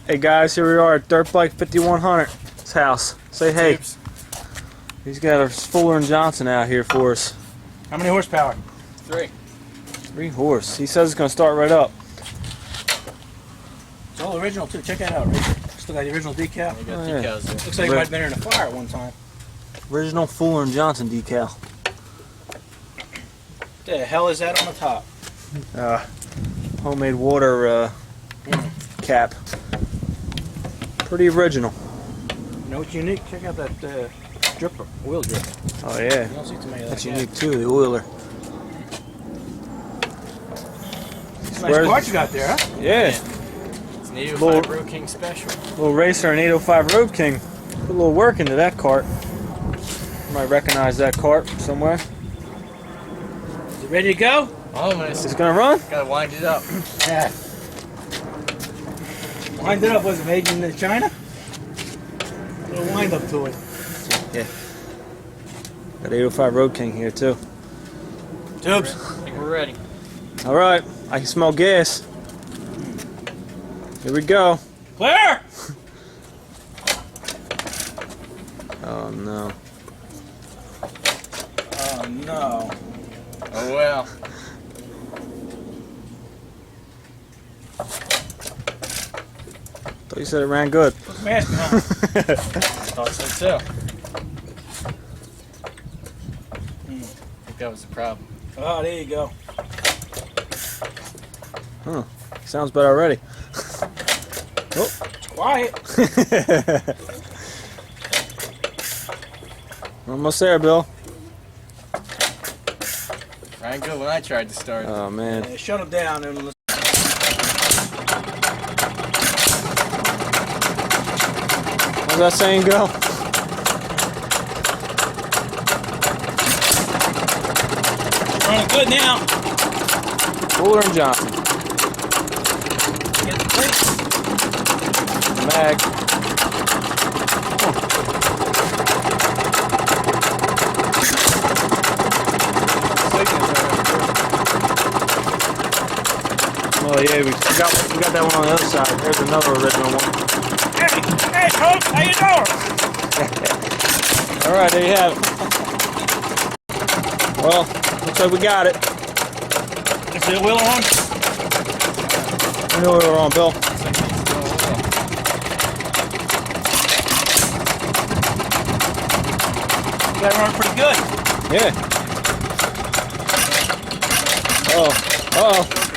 Hey guys, here we are at Dirt Bike 5100's house. Say hey. Tips. He's got a Fuller and Johnson out here for us. How many horsepower? 3. 3 horse. He says it's gonna start right up. It's all original too. Check that out, Richard. Still got the original decal. We got Oh, yeah. decals there. Looks like it might have been in a fire at one time. Original Fuller and Johnson decal. What the hell is that on the top? Homemade water cap. Pretty original. You know what's unique? Check out that dripper, oil dripper. Oh yeah. You don't see too many of That's that. unique too, the oiler. Nice part you got there, huh? Yeah. It's an 805 Little- Road King special. Little racer and 805 Road King. Put a little work into that cart. You might recognize that cart somewhere. Is it ready to go? Almost. Is it gonna run? Gotta wind it up. Yeah. Wind it up. Was it made in China? A little wind up to it. Yeah. Got 805 Road King here too. Tubes. I think we're ready. All right, I can smell gas. Here we go. Clear! Oh no. Oh no. Oh well. Thought you said it ran good. Put the mask on. Thought so too. I think that was the problem. Oh, there you go. Huh. Sounds better already. Oh. It's quiet. Almost there, Bill. Ran good when I tried to start. Oh man. Yeah, shut them down and let's How's that saying go? running good now. Fuller and Johnson. Get the brakes. Mag. Oh yeah, we got that one on the other side. There's another original one. Hey, folks, how you doing? All right, there you have it. Well, looks like we got it. Is the wheel on? I know we were on, Bill. That run pretty good. Yeah. Oh. Uh oh.